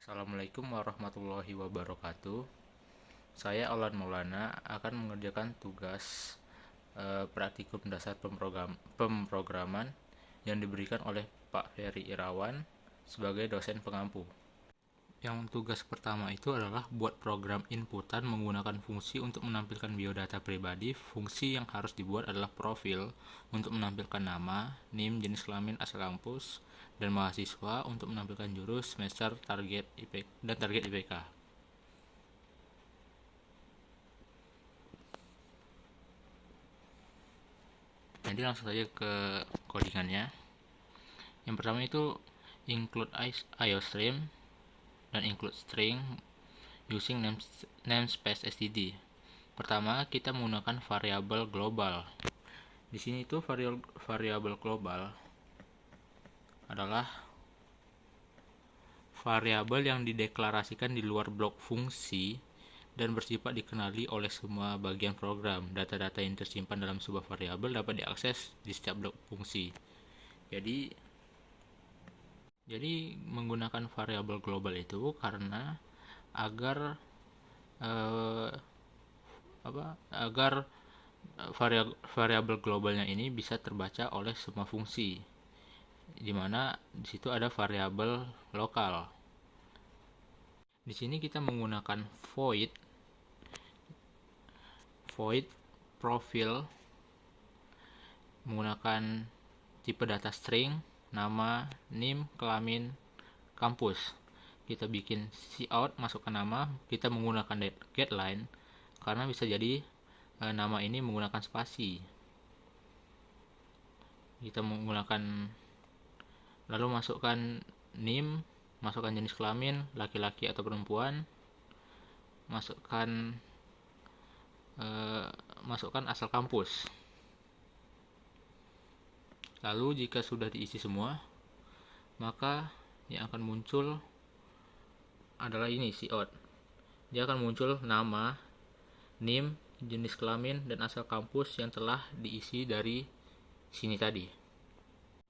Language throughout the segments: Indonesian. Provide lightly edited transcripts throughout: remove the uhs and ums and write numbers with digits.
Assalamualaikum warahmatullahi wabarakatuh. Saya Aulan Maulana akan mengerjakan tugas praktikum dasar pemrograman yang diberikan oleh Pak Ferry Irawan sebagai dosen pengampu. Yang tugas pertama itu adalah buat program inputan menggunakan fungsi untuk menampilkan biodata pribadi. Fungsi yang harus dibuat adalah profil untuk menampilkan nama, NIM, jenis kelamin, asal kampus, dan mahasiswa untuk menampilkan jurus, semester, target IPK, dan target IPK. Jadi langsung saja ke codingannya. Yang pertama itu include IOStream dan include string using namespace std. Pertama, kita menggunakan variabel global. Di sini itu variabel global adalah variabel yang dideklarasikan di luar blok fungsi dan bersifat dikenali oleh semua bagian program. Data-data yang tersimpan dalam sebuah variabel dapat diakses di setiap blok fungsi. Jadi menggunakan variabel global itu karena agar variabel globalnya ini bisa terbaca oleh semua fungsi, di mana di situ ada variabel lokal. Di sini kita menggunakan void profil menggunakan tipe data string, nama, NIM, kelamin, kampus. Kita bikin cout, masukkan nama, kita menggunakan getLine karena bisa jadi nama ini menggunakan spasi. Kita menggunakan lalu masukkan NIM, masukkan jenis kelamin, laki-laki atau perempuan, masukkan asal kampus. Lalu jika sudah diisi semua, maka yang akan muncul adalah ini, cout. Dia akan muncul nama, NIM, jenis kelamin, dan asal kampus yang telah diisi dari sini tadi.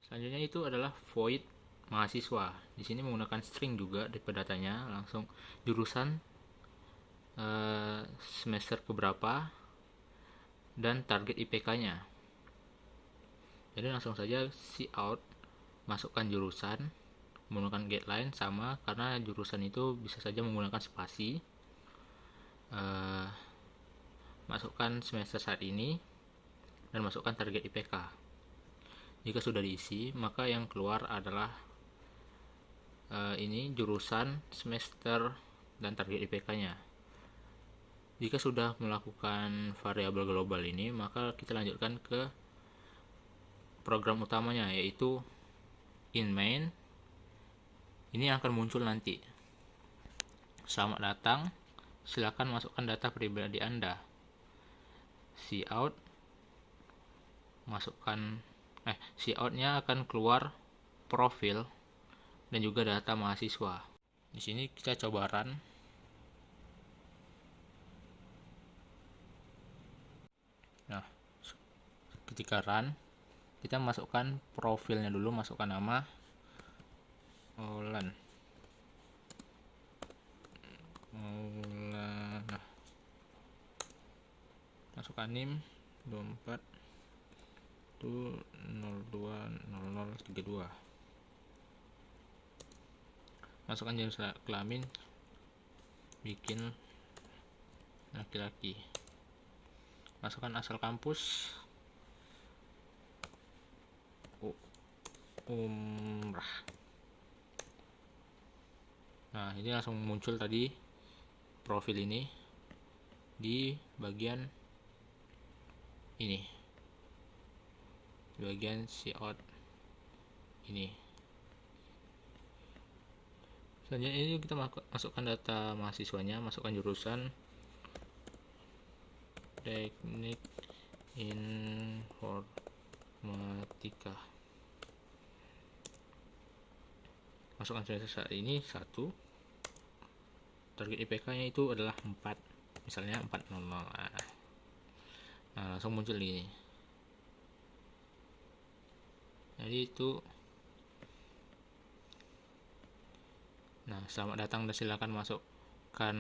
Selanjutnya itu adalah void mahasiswa. Di sini menggunakan string juga di datanya, langsung jurusan, semester keberapa, dan target IPK-nya. Jadi langsung saja cout, masukkan jurusan, menggunakan getLine sama karena jurusan itu bisa saja menggunakan spasi. Masukkan semester saat ini dan masukkan target IPK. Jika sudah diisi, maka yang keluar adalah ini jurusan, semester, dan target IPK-nya. Jika sudah melakukan variabel global ini, maka kita lanjutkan ke program utamanya, yaitu in main. Ini akan muncul nanti. Selamat datang, silakan masukkan data pribadi Anda. Cout, coutnya akan keluar profil dan juga data mahasiswa. Di sini kita coba run. Nah, ketika run, kita masukkan profilnya dulu, masukkan nama Aulan. Masukkan NIM 24 020032. Masukkan jenis kelamin, bikin laki-laki. Masukkan asal kampus, umrah. Nah, ini langsung muncul tadi profil ini di bagian ini, di bagian cout ini. Selanjutnya ini kita masukkan data mahasiswanya, masukkan jurusan teknik informatika. Masukkan semester saat ini 1. Target IPK-nya itu adalah 4. Misalnya 400. Nah, langsung muncul ini. Jadi itu Nah, selamat datang dan silakan masukkan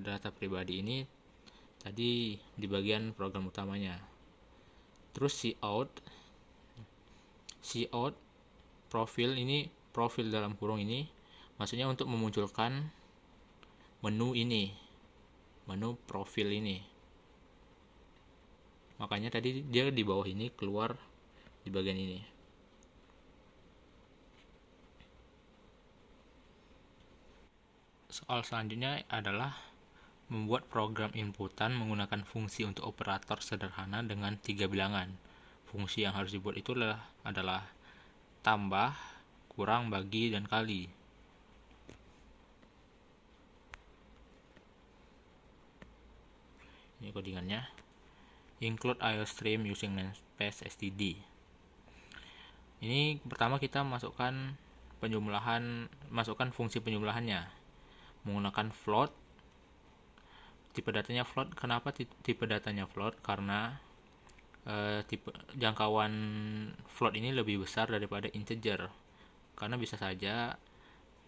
data pribadi ini tadi di bagian program utamanya. Terus cout profil ini, profil dalam kurung ini maksudnya untuk memunculkan menu ini, menu profil ini. Makanya tadi dia di bawah ini keluar di bagian ini. Soal selanjutnya adalah membuat program inputan menggunakan fungsi untuk operator sederhana dengan 3 bilangan. Fungsi yang harus dibuat itu adalah tambah, kurang, bagi, dan kali. Ini codingannya. Include IOStream using namespace std. Ini pertama kita masukkan fungsi penjumlahannya menggunakan float. Tipe datanya float. Kenapa tipe datanya float? Karena tipe jangkauan float ini lebih besar daripada integer. Karena bisa saja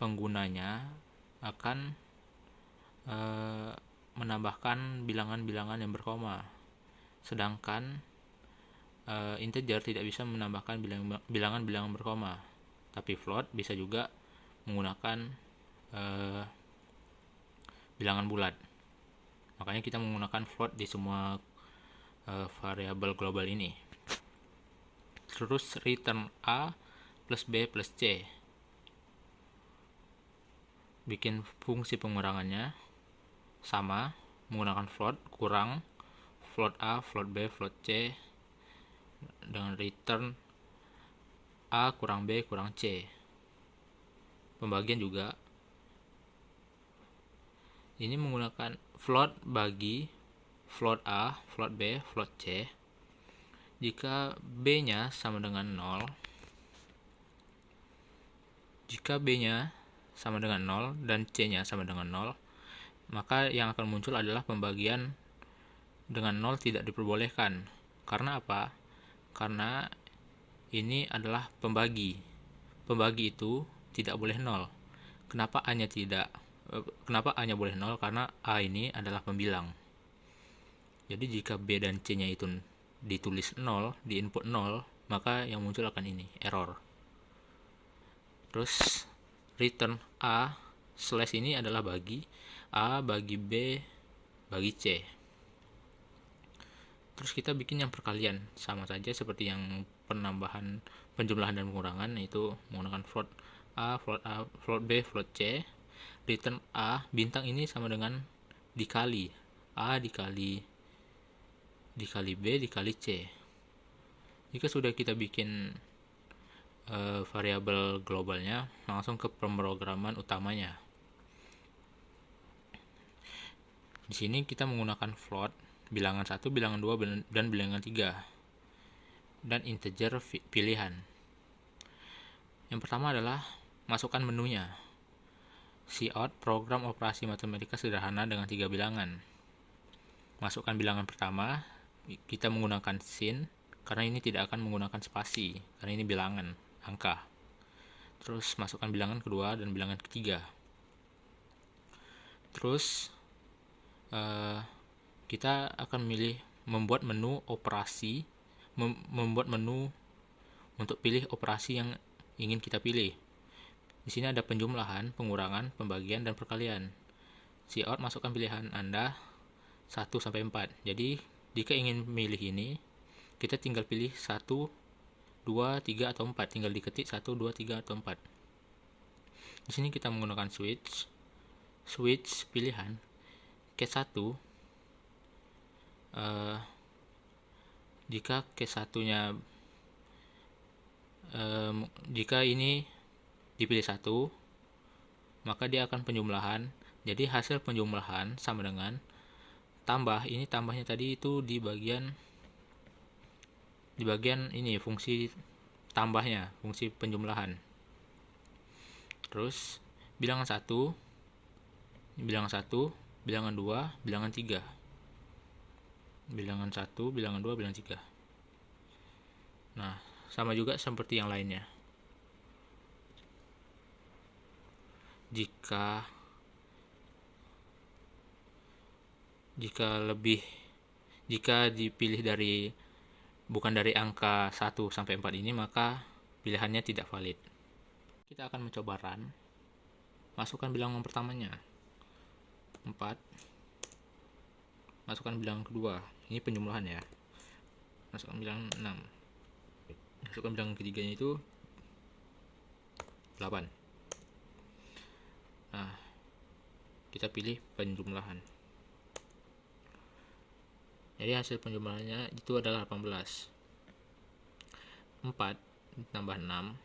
penggunanya akan menambahkan bilangan-bilangan yang berkoma. Sedangkan integer tidak bisa menambahkan bilangan-bilangan berkoma. Tapi float bisa juga menggunakan bilangan bulat. Makanya kita menggunakan float di semua variabel global ini. Terus return A plus B plus C. Bikin fungsi pengurangannya sama, menggunakan float, kurang, float A, float B, float C, dengan return A kurang B kurang C. Pembagian juga ini menggunakan float bagi float A, float B, float C. Jika B-nya sama dengan 0, dan C-nya sama dengan 0, maka yang akan muncul adalah pembagian dengan 0 tidak diperbolehkan. Karena apa? Karena ini adalah pembagi. Pembagi itu tidak boleh 0. Kenapa A-nya boleh 0? Karena A ini adalah pembilang. Jadi jika B dan C-nya itu ditulis 0, di input 0, maka yang muncul akan ini, error. Terus return A slash ini adalah bagi A, bagi B, bagi C. Terus kita bikin yang perkalian, sama saja seperti yang penjumlahan dan pengurangan, yaitu menggunakan float A, float B, float C. Return A, bintang ini sama dengan dikali A dikali B dikali C. Jika sudah kita bikin variabel globalnya, langsung ke pemrograman utamanya. Di sini kita menggunakan float, bilangan 1, bilangan 2, dan bilangan 3, dan integer pilihan. Yang pertama adalah masukkan menunya. Cout program operasi matematika sederhana dengan 3 bilangan. Masukkan bilangan pertama, kita menggunakan sin, karena ini tidak akan menggunakan spasi, karena ini bilangan, angka. Terus masukkan bilangan kedua dan bilangan ketiga. Terus kita akan membuat menu operasi, membuat menu untuk pilih operasi yang ingin kita pilih. Di sini ada penjumlahan, pengurangan, pembagian, dan perkalian. Cout masukkan pilihan Anda 1 sampai 4. Jadi jika ingin memilih ini, kita tinggal pilih 1, 2, 3, atau 4. Tinggal diketik 1, 2, 3, atau 4. Di sini kita menggunakan switch pilihan. Case 1, jika case 1-nya jika ini dipilih 1, maka dia akan penjumlahan. Jadi hasil penjumlahan sama dengan tambah. Ini tambahnya tadi itu di bagian ini, fungsi tambahnya, fungsi penjumlahan. Terus bilangan 1, bilangan 2, bilangan 3. Bilangan 1, bilangan 2, bilangan 3. Nah, sama juga seperti yang lainnya. jika jika dipilih bukan dari angka 1 sampai 4 ini, maka pilihannya tidak valid. Kita akan mencoba run. Masukkan bilangan pertamanya 4, masukkan bilangan kedua, ini penjumlahan ya, masukkan bilangan 6, masukkan bilangan ketiganya itu 8. Nah, kita pilih penjumlahan. Jadi hasil penjumlahannya itu adalah 18. 4 ditambah 6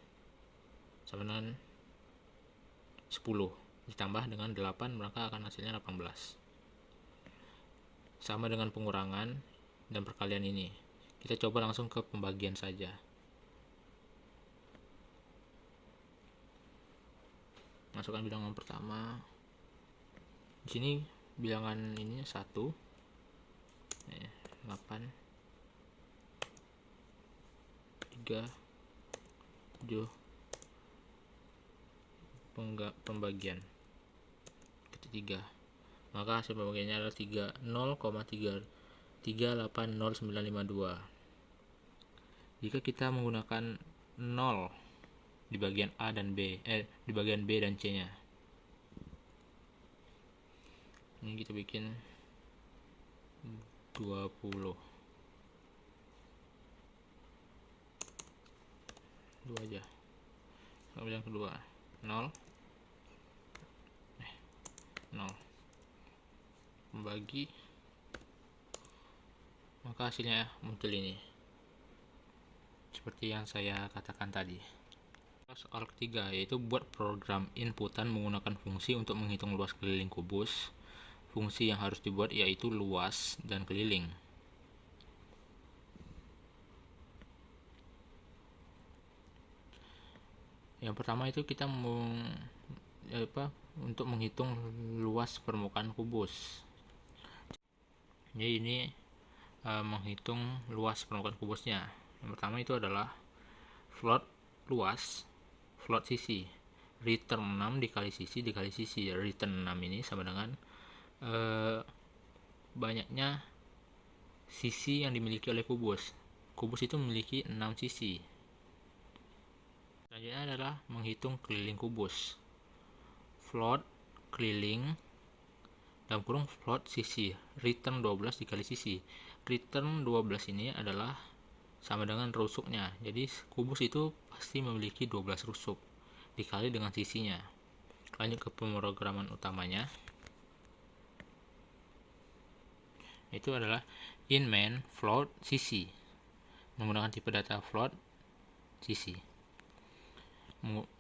sama dengan 10, ditambah dengan 8, maka akan hasilnya 18. Sama dengan pengurangan dan perkalian ini. Kita coba langsung ke pembagian saja. Masukkan bilangan pertama. Di sini bilangan ini 1, 8, 3, 7, pembagian ketiga, maka hasil pembagiannya adalah 0,3380952. Jika kita menggunakan 0 di bagian A dan B, di bagian B dan C nya, ini kita bikin 20, 2 aja. Kemudian kedua 0, 0 membagi, maka hasilnya muncul ini seperti yang saya katakan tadi. Soal ketiga, yaitu buat program inputan menggunakan fungsi untuk menghitung luas keliling kubus. Fungsi yang harus dibuat yaitu luas dan keliling. Yang pertama itu kita untuk menghitung luas permukaan kubus. Jadi ini menghitung luas permukaan kubusnya. Yang pertama itu adalah float luas, float sisi, return 6 dikali sisi. Return 6 ini sama dengan banyaknya sisi yang dimiliki oleh kubus. Kubus itu memiliki 6 sisi. Selanjutnya adalah menghitung keliling kubus. Float keliling dalam kurung float sisi, return 12 dikali sisi. Return 12 ini adalah sama dengan rusuknya. Jadi kubus itu pasti memiliki 12 rusuk dikali dengan sisinya. Lanjut ke pemrograman utamanya. Itu adalah in main float sisi, menggunakan tipe data float sisi.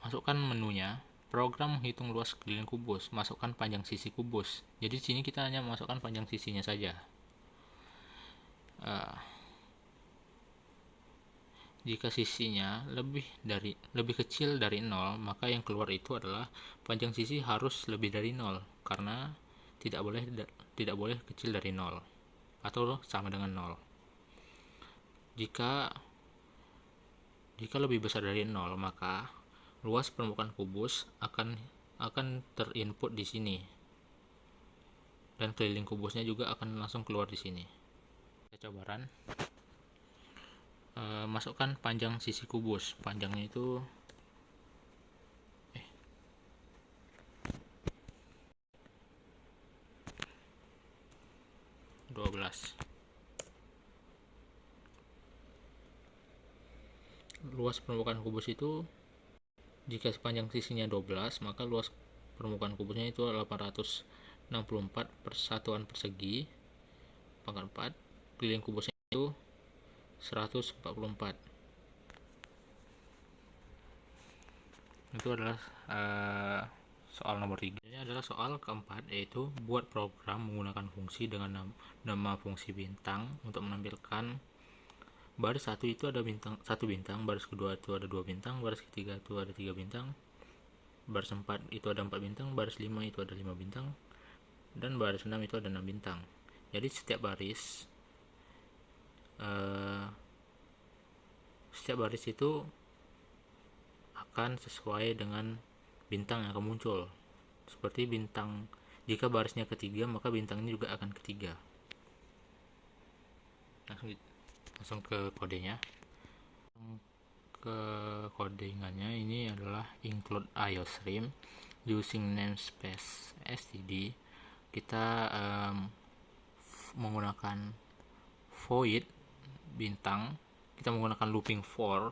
Masukkan menunya, program menghitung luas keliling kubus, masukkan panjang sisi kubus. Jadi di sini kita hanya masukkan panjang sisinya saja. Jika sisinya lebih kecil dari 0, maka yang keluar itu adalah panjang sisi harus lebih dari 0, karena tidak boleh kecil dari 0 atau sama dengan 0. Jika lebih besar dari 0, maka luas permukaan kubus akan terinput di sini, dan keliling kubusnya juga akan langsung keluar di sini. Kita coba run. Masukkan panjang sisi kubus. Panjangnya itu 12. Luas permukaan kubus itu, jika sepanjang sisinya 12, maka luas permukaan kubusnya itu 864 persatuan persegi pangkat 4. Keliling kubusnya itu 144. Itu adalah soal nomor 3. Ini adalah soal keempat, yaitu buat program menggunakan fungsi dengan nama fungsi bintang untuk menampilkan baris 1 itu ada bintang 1 bintang, baris kedua itu ada 2 bintang, baris ketiga itu ada 3 bintang, baris 4 itu ada 4 bintang, baris 5 itu ada 5 bintang, dan baris 6 itu ada 6 bintang. Jadi setiap baris itu akan sesuai dengan bintang yang akan muncul. seperti bintang. Jika barisnya ketiga, maka bintangnya juga akan ketiga. Langsung ke kodenya. Ke codingannya ini adalah include iostream using namespace std. Kita menggunakan void bintang, kita menggunakan looping for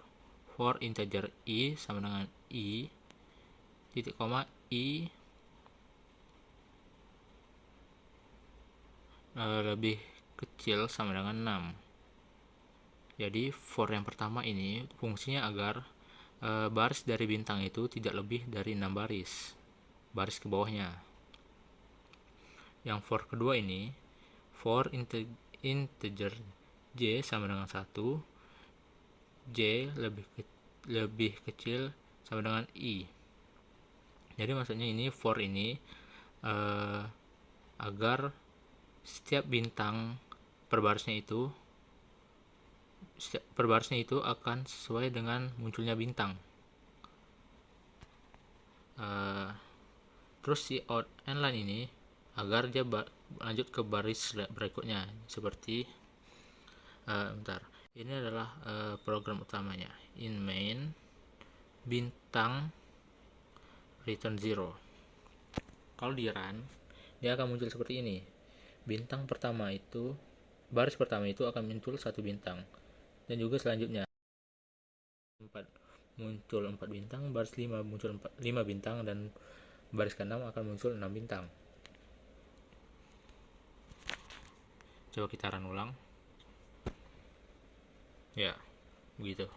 integer i sama dengan i titik koma i lebih kecil sama dengan 6. Jadi for yang pertama ini fungsinya agar baris dari bintang itu tidak lebih dari 6 baris ke bawahnya. Yang for kedua ini for integer j sama dengan 1, j lebih kecil sama dengan i. Jadi maksudnya ini for ini agar setiap bintang per barisnya itu akan sesuai dengan munculnya bintang. Terus si out and line ini agar dia lanjut ke baris berikutnya, seperti ini adalah program utamanya. In main bintang return 0. Kalau di run, dia akan muncul seperti ini. Baris pertama itu akan muncul 1 bintang, dan juga selanjutnya 4 muncul 4 bintang, baris 5 muncul 5 bintang, dan baris ke-6 akan muncul 6 bintang. Coba kita run ulang. Ya, begitu.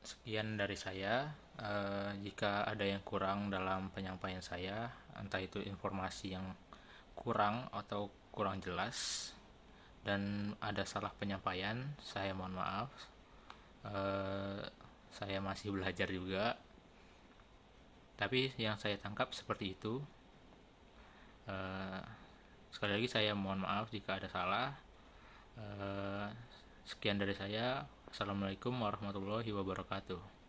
Sekian dari saya. Jika ada yang kurang dalam penyampaian saya, entah itu informasi yang kurang atau kurang jelas, dan ada salah penyampaian, saya mohon maaf. Saya masih belajar juga, tapi yang saya tangkap seperti itu. Sekali lagi saya mohon maaf jika ada salah. Sekian dari saya. Assalamualaikum warahmatullahi wabarakatuh.